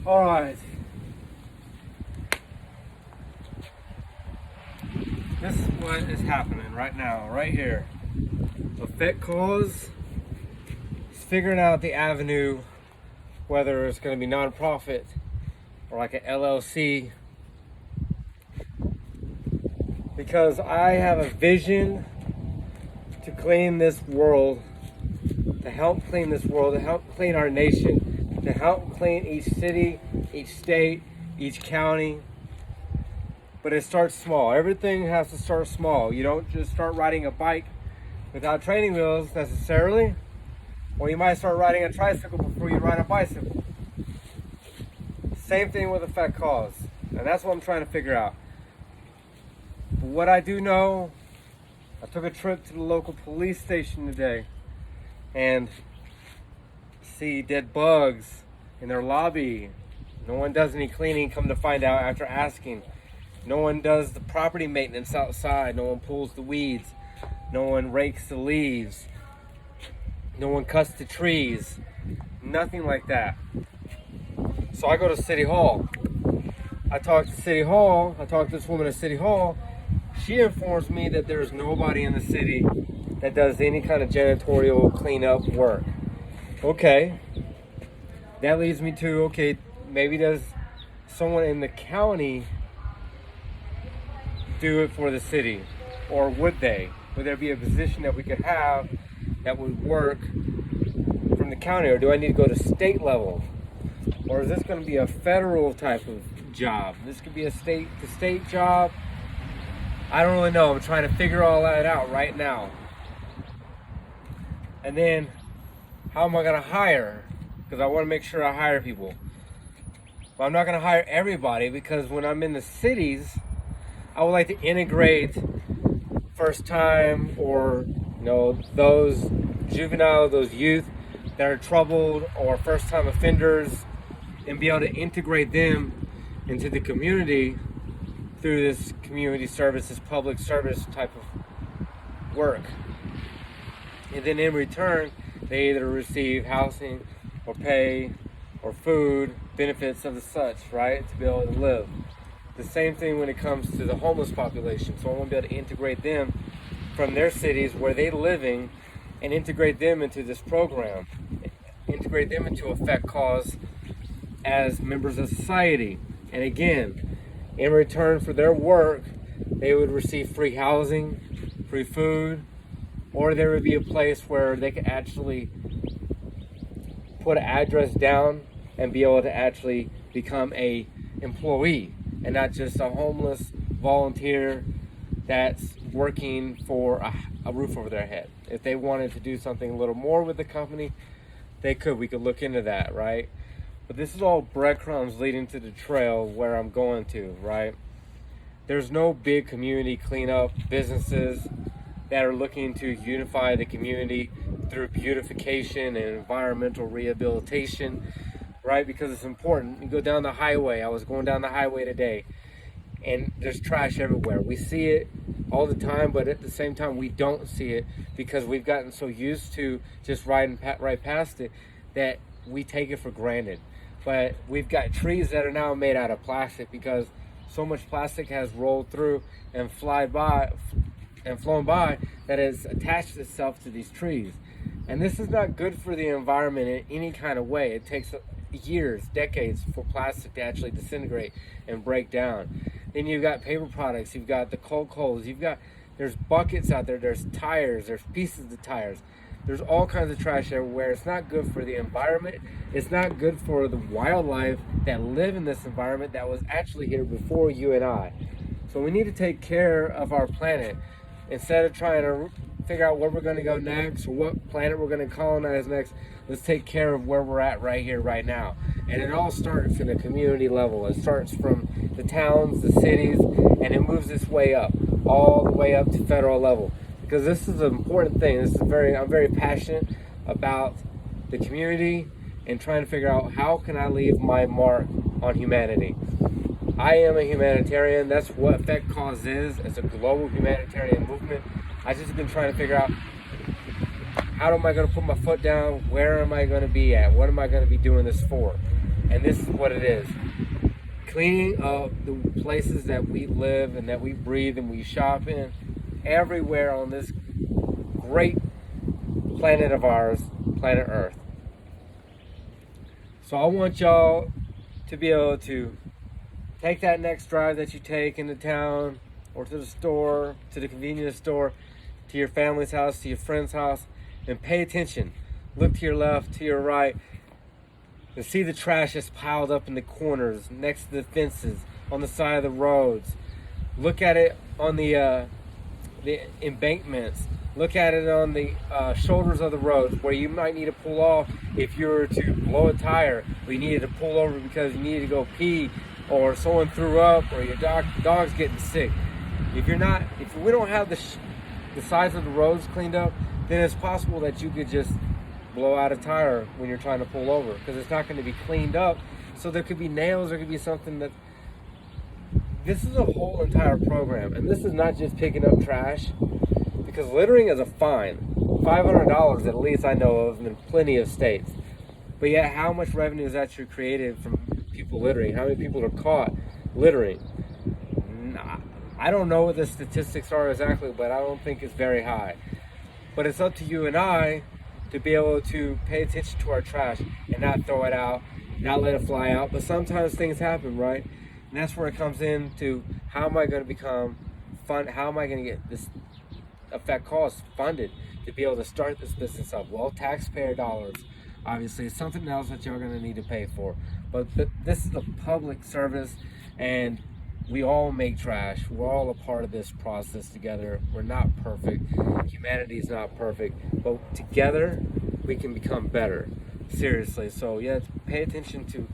All right. This is what is happening right now, right here. Effect cause is figuring out the avenue, whether it's going to be nonprofit or like an LLC, because I have a vision to clean this world, to help clean this world, to help clean our nation, to help clean each city, each state, each county. But it starts small. Everything has to start small. You don't just start riding a bike without training wheels necessarily, or you might start riding a tricycle before you ride a bicycle. Same thing with effect cause, and that's what I'm trying to figure out. But what I do know, I took a trip to the local police station today and see dead bugs in their lobby. No one does any cleaning, come to find out after asking. No one does the property maintenance outside. No one pulls the weeds. No one rakes the leaves. No one cuts the trees. Nothing like that. So I go to City Hall. I talk to City Hall. I talk to this woman at City Hall. She informs me that there's nobody in the city that does any kind of janitorial cleanup work. Okay. That leads me to, okay, maybe does someone in the county do it for the city? Or would they? Would there be a position that we could have that would work from the county? Or do I need to go to state level? Or is this going to be a federal type of job? This could be a state to state job. I don't really know. I'm trying to figure all that out right now. And then, how am I going to hire? Because I want to make sure I hire people. But I'm not going to hire everybody, because when I'm in the cities, I would like to integrate first time, or those juvenile, those youth that are troubled or first time offenders, and be able to integrate them into the community through this community service, this public service type of work. And then in return, they either receive housing or pay or food, benefits of the such, right, to be able to live. The same thing when it comes to the homeless population. So I want to be able to integrate them from their cities where they're living and integrate them into this program. Integrate them into effect cause as members of society. And again, in return for their work, they would receive free housing, free food, or there would be a place where they could actually put an address down and be able to actually become a employee, and not just a homeless volunteer that's working for a roof over their head. If they wanted to do something a little more with the company, they could. We could look into that, right? But this is all breadcrumbs leading to the trail where I'm going to, right? There's no big community cleanup businesses that are looking to unify the community through beautification and environmental rehabilitation, right? Because it's important. You go down the highway. I was going down the highway today, and there's trash everywhere. We see it all the time, but at the same time, we don't see it because we've gotten so used to just riding right past it that we take it for granted. But we've got trees that are now made out of plastic because so much plastic has rolled through and flown by that has attached itself to these trees. And this is not good for the environment in any kind of way. It takes years, decades for plastic to actually disintegrate and break down. Then you've got paper products, you've got the cold coals, there's buckets out there, there's tires, there's pieces of tires. There's all kinds of trash everywhere. It's not good for the environment. It's not good for the wildlife that live in this environment that was actually here before you and I. So we need to take care of our planet instead of trying to figure out where we're going to go next or what planet we're going to colonize next. Let's take care of where we're at right here, right now. And it all starts in a community level. It starts from the towns, the cities, and it moves its way up, all the way up to federal level. Because this is an important thing. I'm very passionate about the community and trying to figure out how can I leave my mark on humanity. I am a humanitarian. That's what Effect Cause is. It's a global humanitarian movement. I just been trying to figure out how am I going to put my foot down? Where am I going to be at? What am I going to be doing this for? And this is what it is. Cleaning up the places that we live and that we breathe and we shop in, everywhere on this great planet of ours, planet Earth. So I want y'all to be able to take that next drive that you take into town or to the store, to the convenience store, to your family's house, to your friend's house, and pay attention. Look to your left, to your right, and see the trash that's piled up in the corners, next to the fences, on the side of the roads. Look at it on the embankments. Look at it on the shoulders of the roads where you might need to pull off if you were to blow a tire, or you needed to pull over because you needed to go pee, or someone threw up, or your dog's getting sick. If we don't have the sides of the roads cleaned up, then it's possible that you could just blow out a tire when you're trying to pull over, because it's not going to be cleaned up. So there could be nails, there could be something that... This is a whole entire program, and this is not just picking up trash, because littering is a fine. $500 at least I know of in plenty of states. But yet, how much revenue is actually created from people littering? How many people are caught littering? I don't know what the statistics are exactly, but I don't think it's very high. But it's up to you and I to be able to pay attention to our trash and not throw it out, not let it fly out. But sometimes things happen, right? And that's where it comes into, how am I going to become fund? How am I going to get this effect cost funded to be able to start this business up? Well, taxpayer dollars. Obviously, it's something else that you're going to need to pay for. But this is a public service, and we all make trash. We're all a part of this process together. We're not perfect. Humanity is not perfect. But together, we can become better. Seriously. So, yeah, pay attention to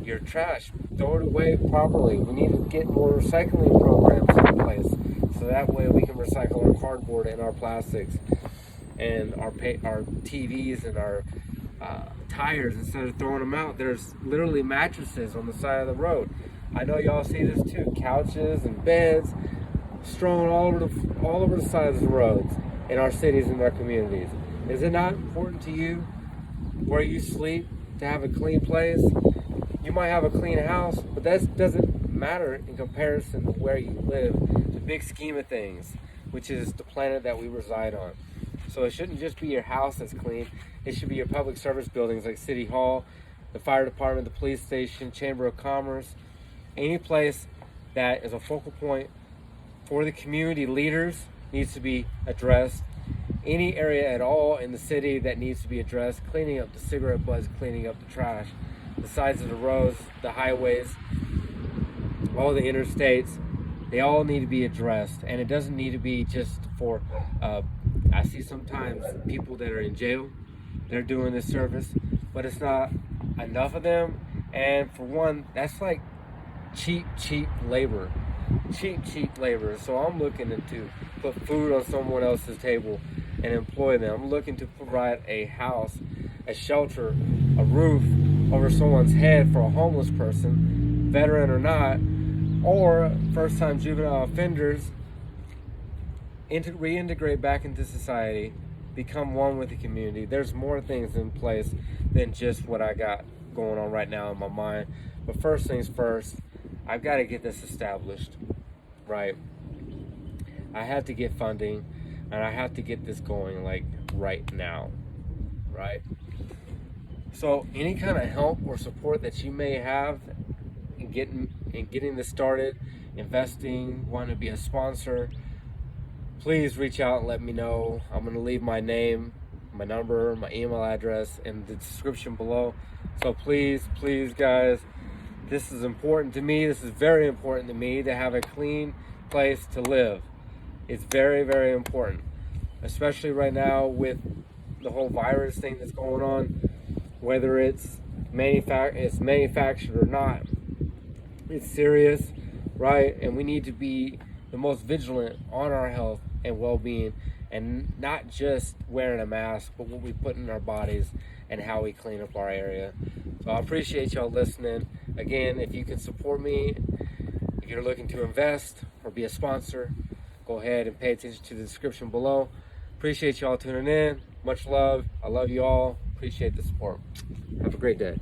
your trash. Throw it away properly. We need to get more recycling programs in place, so that way we can recycle our cardboard and our plastics and our TVs and our tires. Instead of throwing them out, there's literally mattresses on the side of the road. I know y'all see this too. Couches and beds strewn all over the sides of the roads in our cities and our communities. Is it not important to you where you sleep to have a clean place? You might have a clean house, but that doesn't matter in comparison to where you live, the big scheme of things, which is the planet that we reside on. So it shouldn't just be your house that's clean. It should be your public service buildings like City Hall, the fire department, the police station, Chamber of Commerce, any place that is a focal point for the community leaders needs to be addressed. Any area at all in the city that needs to be addressed, cleaning up the cigarette butts, cleaning up the trash, the sides of the roads, the highways, all the interstates, they all need to be addressed. And it doesn't need to be just for, I see sometimes people that are in jail, they're doing this service, but it's not enough of them. And for one, that's like cheap labor. Cheap labor. So I'm looking to put food on someone else's table and employ them. I'm looking to provide a house, a shelter, a roof over someone's head for a homeless person, veteran or not, or first-time juvenile offenders, reintegrate back into society, become one with the community. There's more things in place than just what I got going on right now in my mind. But first things first, I've got to get this established, right? I have to get funding, and I have to get this going like right now, right? So any kind of help or support that you may have in getting this started, investing, wanting to be a sponsor, please reach out and let me know. I'm going to leave my name, my number, my email address in the description below. So please guys, this is important to me. This is very important to me to have a clean place to live. It's very, very important, especially right now with the whole virus thing that's going on, whether it's manufactured or not. It's serious, right? And we need to be the most vigilant on our health and well-being, and not just wearing a mask, but what we put in our bodies and how we clean up our area. So I appreciate y'all listening. Again, if you can support me, if you're looking to invest or be a sponsor, go ahead and pay attention to the description below. Appreciate y'all tuning in. Much love. I love you all. Appreciate the support. Have a great day.